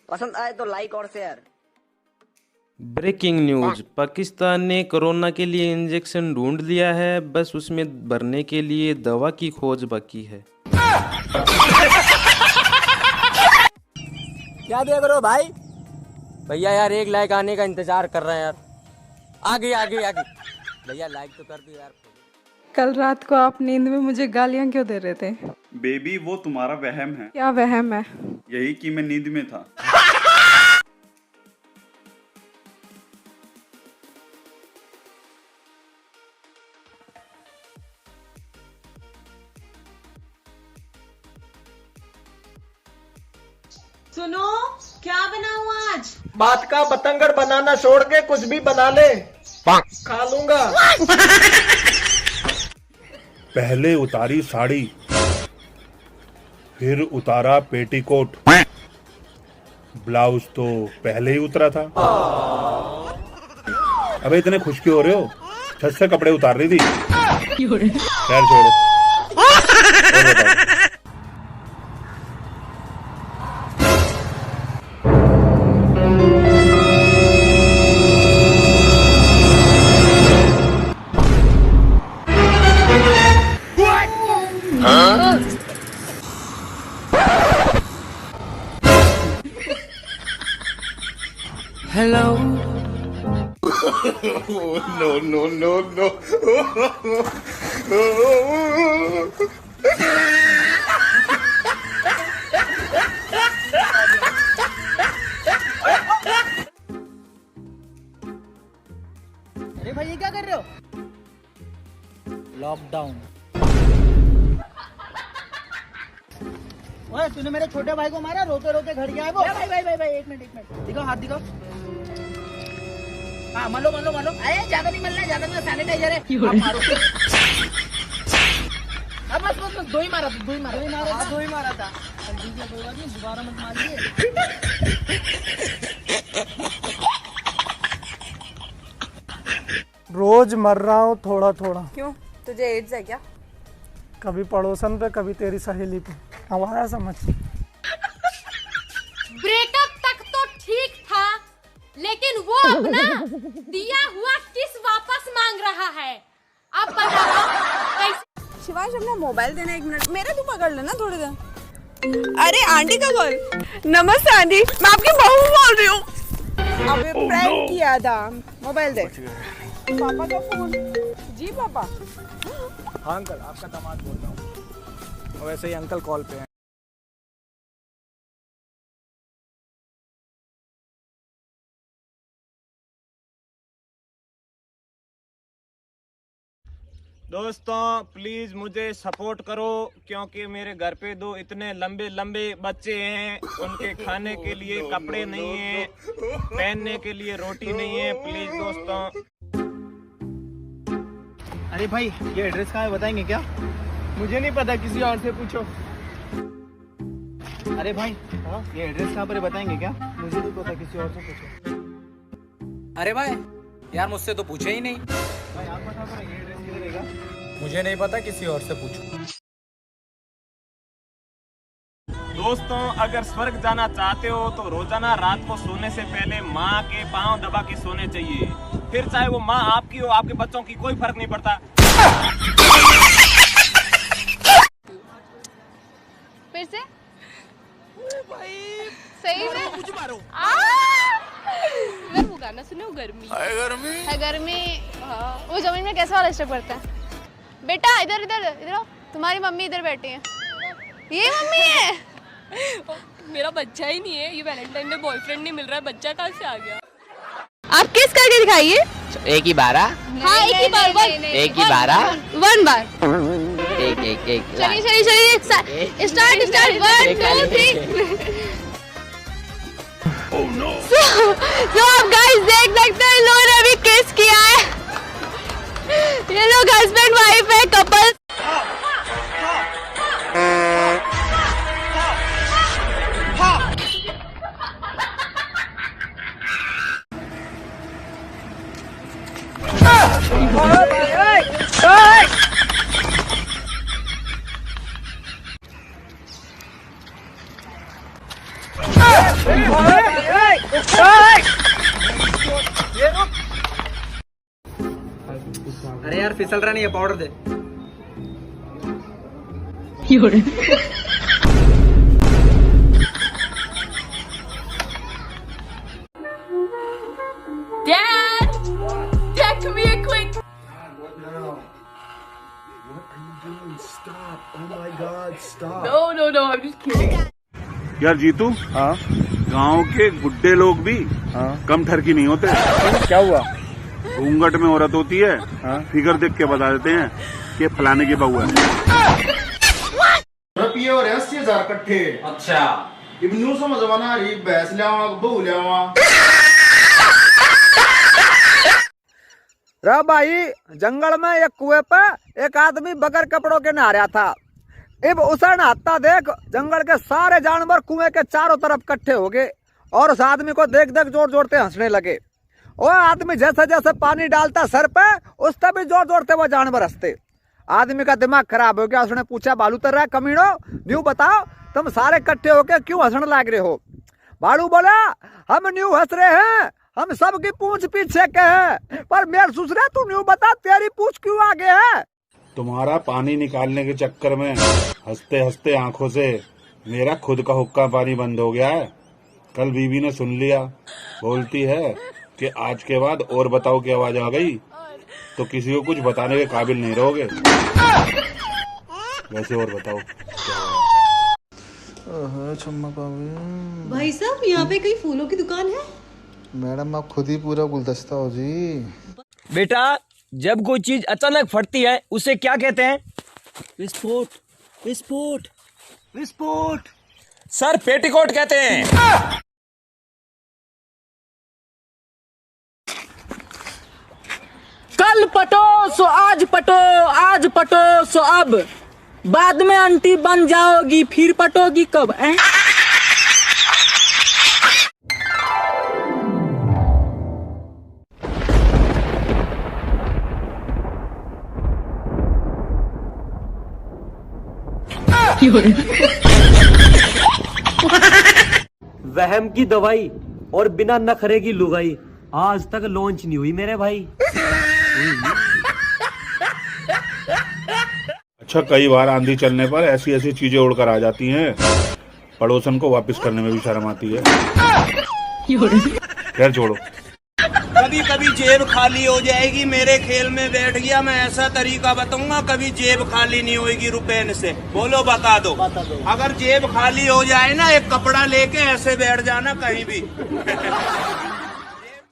पसंद आए तो लाइक और शेयर। ब्रेकिंग न्यूज, पाकिस्तान ने कोरोना के लिए इंजेक्शन ढूंढ लिया है, बस उसमें भरने के लिए दवा की खोज बाकी है। क्या देख रहे हो भाई? भैया यार 1 लाइक आने का इंतजार कर रहे हैं यार। आगे आगे आगे भैया लाइक तो कर दो यार। कल रात को आप नींद में मुझे गालियां क्यों दे रहे थे? बेबी वो तुम्हारा वहम है। क्या वहम है? यही कि मैं नींद में था। सुनो, क्या बनाऊं आज? बात का बतंगड़ बनाना छोड़ के कुछ भी बना ले, खा लूंगा। पहले उतारी साड़ी, फिर उतारा पेटीकोट, ब्लाउज तो पहले ही उतरा था। अबे इतने खुश क्यों हो रहे हो? छत से कपड़े उतार रही थी। खैर छोड़ो, और बताओ। Hello. No no no no. अरे भाई ये क्या कर रहे हो? लॉकडाउन। ओए तूने मेरे छोटे भाई को मारा, रोते रोते घर गया है वो। भाई भाई भाई भाई एक मिनट दिखाओ, हाथ दिखाओ। हाँ मारो मारो मारो। अरे ज्यादा नहीं मरना है, ज्यादा नहीं, सैनिटाइजर है। आप मारो। अब बस बस बस, दो ही मारा था। दो ही मारा था। ठीक है कोई बात नहीं, दोबारा मत मारिए। रोज मर रहा हूँ थोड़ा थोड़ा। क्यों, तुझे एड्स है क्या? कभी पड़ोसन पे, कभी तेरी सहेली पे। हमारा समझ। ब्रेकअप तक तो ठीक था, लेकिन वो अपना दिया हुआ किस वापस मांग रहा है। अब बताओ कैसे? शिवांश अपना मोबाइल देना 1 मिनट, मेरा तू पकड़ लेना थोड़ी देर। अरे आंटी का कॉल। नमस्ते आंटी, मैं आपकी बहू बोल रही हूँ। अबे प्रैंक किया था। मोबाइल दे। पापा का फोन। जी पापा। हाँ अंकल, आपका दामाद बोल रहा हूँ। वैसे ही अंकल कॉल पे हैं। दोस्तों प्लीज मुझे सपोर्ट करो, क्योंकि मेरे घर पे 2 इतने लंबे लंबे बच्चे हैं, उनके खाने के लिए कपड़े नहीं है, पहनने के लिए रोटी नहीं है। प्लीज दोस्तों। अरे भाई ये एड्रेस कहाँ है बताएंगे क्या? मुझे नहीं पता, किसी और से पूछो। अरे भाई ये एड्रेस कहाँ पर है बताएंगे क्या? मुझे नहीं पता, किसी और से पूछो। अरे भाई यार मुझसे तो पूछे ही नहीं। भाई आप बता दो ये एड्रेस किधर रहेगा? मुझे नहीं पता, किसी और से पूछो। दोस्तों अगर स्वर्ग जाना चाहते हो तो रोजाना रात को सोने से पहले माँ के पांव दबा के सोने चाहिए। फिर चाहे वो माँ आपकी हो, आपके बच्चों की, कोई फर्क नहीं पड़ता। फिर से भाई सही में मुझे मारो। वो गाना सुनो, गर्मी है गर्मी। हाँ वो जमीन में कैसा वाला स्टेप करता है? बेटा इधर इधर इधर आओ, तुम्हारी मम्मी इधर बैठी है। ये मम्मी है। मेरा बच्चा ही नहीं है, ये वैलेंटाइन डे बॉयफ्रेंड नहीं मिल रहा है, बच्चा कहाँ से आ गया? आप किस करके दिखाइए? 1 ही 12। हाँ 1 ही बार। 1 ही 12। 1 बार। एक चलिए स्टार्ट 1 2 3। तो आप गाइस देख सकते हैं, लोगों ने अभी किस किया है। ये लोग हस्बैंड वाइफ है, कपल। अरे यार फिसल रहा नहीं है, powder they. Dad! Dad, come here quick! No, I'm just kidding. यार जीतू, हाँ गांव के गुड्डे लोग भी कम ठरकी नहीं होते। क्या हुआ? घूंघट में औरत होती है, फिगर देख के बता देते हैं कि फलाने की बहू है। रुपये हो रहे 80,000 कट्ठे। अच्छा इब्नू समझ बना रही भैंस लियावा बहू लियावा। रे भाई, जंगल में एक कुएं पे एक आदमी बगैर कपड़ों के नहा रहा था। अब उसे नहाता देख जंगल के सारे जानवर कुएं के चारों तरफ इकट्ठे हो गए और उस आदमी को देख देख जोर जोर से हंसने लगे। वो आदमी जैसे जैसे पानी डालता सर पे, उस तभी जोर जोर से वो जानवर हंसते। आदमी का दिमाग खराब हो गया। उसने पूछा, बालू तर रहा है कमीनो, न्यू बताओ तुम सारे इकट्ठे होके क्यों हंसने लग रहे हो? बालू बोला, हम न्यू हंस रहे हैं, हम सबकी पूंछ पीछे के हैं, पर मेरे ससुरे तू न्यू बता तेरी पूंछ क्यों आगे है? तुम्हारा पानी निकालने के चक्कर में हंसते हंसते आंखों से मेरा खुद का हुक्का पानी बंद हो गया है। कल बीवी ने सुन लिया, बोलती है कि आज के बाद और बताओ की आवाज आ गई तो किसी को कुछ बताने के काबिल नहीं रहोगे। वैसे और बताओ। भाई साहब, यहाँ पे कहीं फूलों की दुकान है? मैडम आप खुद ही पूरा गुलदस्ता हो जी। बेटा, जब कोई चीज अचानक फटती है उसे क्या कहते हैं? विस्फोट। विस्फोट विस्फोट। सर, पेटीकोट कहते हैं। कल पटो सो आज पटो, आज पटो सो अब, बाद में आंटी बन जाओगी, फिर पटोगी कब? वहम की दवाई और बिना नखरे की लुगाई आज तक लॉन्च नहीं हुई मेरे भाई। अच्छा, कई बार आंधी चलने पर ऐसी ऐसी चीजें उड़कर आ जाती हैं, पड़ोसन को वापस करने में भी शर्म आती है। खैर छोड़ो। कभी कभी जेब खाली हो जाएगी, मेरे खेल में बैठ गया। मैं ऐसा तरीका बताऊंगा, कभी जेब खाली नहीं होगी रुपए से। बोलो, बता दो। अगर जेब खाली हो जाए ना, एक कपड़ा लेके ऐसे बैठ जाना कहीं भी।